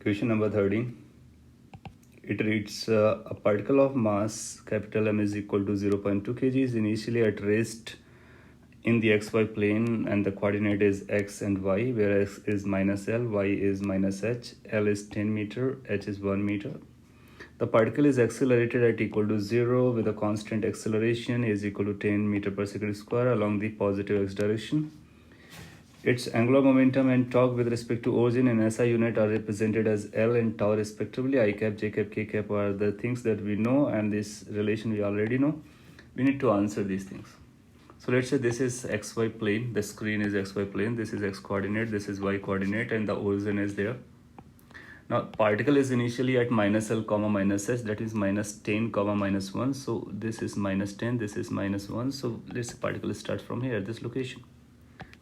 Question number 13. It reads a particle of mass capital M is equal to 0.2 kg is initially at rest in the xy plane and the coordinate is x and y, where x is minus L, y is minus h, L is 10 meter, h is 1 meter. The particle is accelerated at equal to 0 with a constant acceleration is equal to 10 meter per second square along the positive x direction. Its angular momentum and torque with respect to origin and SI unit are represented as L and tau respectively. I cap, J cap, K cap are the things that we know, and this relation we already know. We need to answer these things. So let's say this is xy plane, the screen is xy plane, this is x coordinate, this is y coordinate, and the origin is there. Now particle is initially at minus L comma minus h, that is minus 10 comma minus 1. So this is minus 10, this is minus 1. So let's say particle starts from here, this location.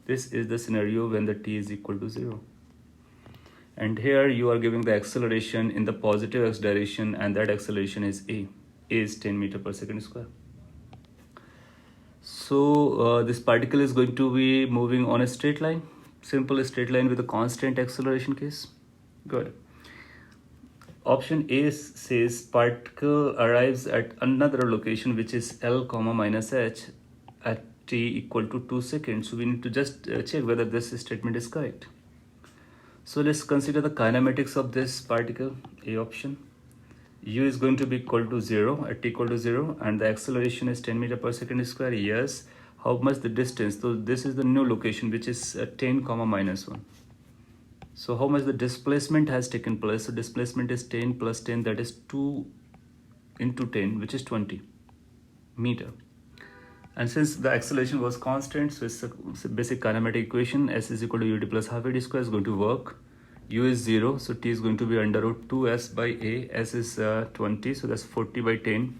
This is the scenario when the t is equal to 0. And here you are giving the acceleration in the positive x direction, and that acceleration is a. A is 10 meter per second square. So this particle is going to be moving on a straight line, simple straight line with a constant acceleration case. Good. Option A says particle arrives at another location which is L comma minus h at t equal to 2 seconds. So we need to just check whether this statement is correct. So let's consider the kinematics of this particle. A option. U is going to be equal to 0 at t equal to 0, and the acceleration is 10 meter per second square. Yes. How much the distance? So this is the new location which is 10 comma minus 1. So how much the displacement has taken place? So displacement is 10 plus 10, that is 2 into 10, which is 20 meter. And since the acceleration was constant, so it's a basic kinematic equation. S is equal to ut plus half a d square is going to work. U is 0, so t is going to be under root 2s by a. S is 20, so that's 40 by 10.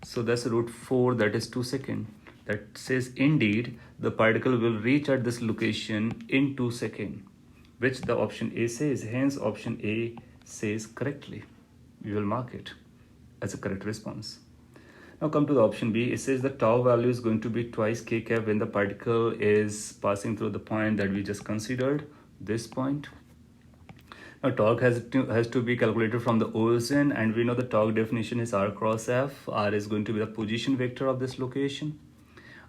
So that's root 4, that is 2 seconds. That says indeed the particle will reach at this location in 2 seconds, which the option A says. Hence option A says correctly. We will mark it as a correct response. Now come to the option B. It says the tau value is going to be twice k cap when the particle is passing through the point that we just considered, this point. Now torque has to be calculated from the origin, and we know the torque definition is r cross f. R is going to be the position vector of this location.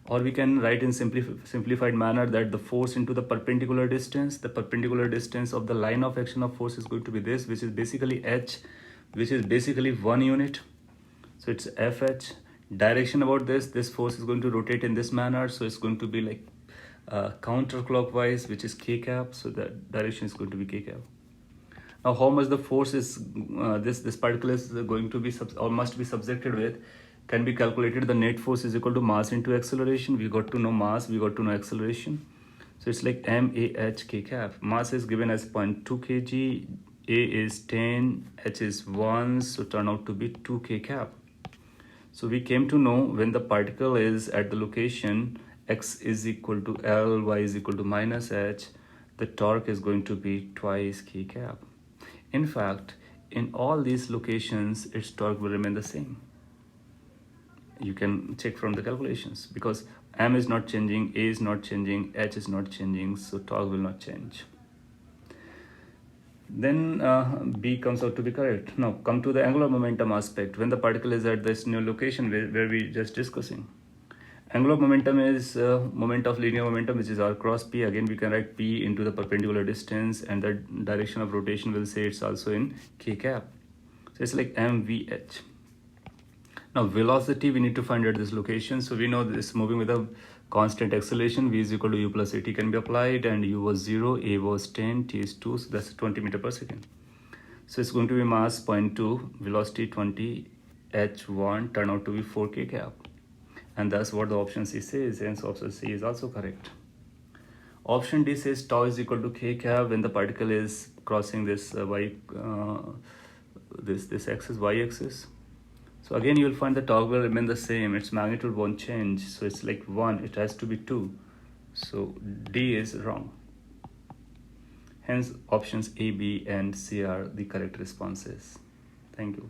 Or we can write in simplified manner that the force into the perpendicular distance of the line of action of force is going to be this, which is basically h, which is basically 1 unit. So it's fh. Direction about this force is going to rotate in this manner, so it's going to be like counterclockwise, which is k cap. So the direction is going to be k cap. Now how much the force is this particle is going to be or must be subjected with can be calculated. The net force is equal to mass into acceleration. We got to know mass, we got to know acceleration. So it's like mah k cap. Mass is given as 0.2 kg, a is 10, h is 1, so turn out to be 2 k cap. So we came to know when the particle is at the location x is equal to L, y is equal to minus h, the torque is going to be twice k cap. In fact, in all these locations, its torque will remain the same. You can check from the calculations because m is not changing, a is not changing, h is not changing, so torque will not change. Then B comes out to be correct. Now come to the angular momentum aspect. When the particle is at this new location where we just discussing, angular momentum is moment of linear momentum, which is r cross p. Again we can write p into the perpendicular distance, and the direction of rotation will say it's also in k cap. So it's like mvh. Now velocity we need to find at this location. So we know this moving with a constant acceleration. V is equal to u plus at can be applied, and u was 0, a was 10, t is 2, so that's 20 meter per second. So it's going to be mass 0.2, velocity 20, h1 turn out to be 4k cap. And that's what the option C says, hence option C is also correct. Option D says tau is equal to k cap when the particle is crossing this this axis, y axis. So again you will find the torque will remain the same, its magnitude won't change, so it's like 1, it has to be 2. So D is wrong. Hence options A, B and C are the correct responses. Thank you.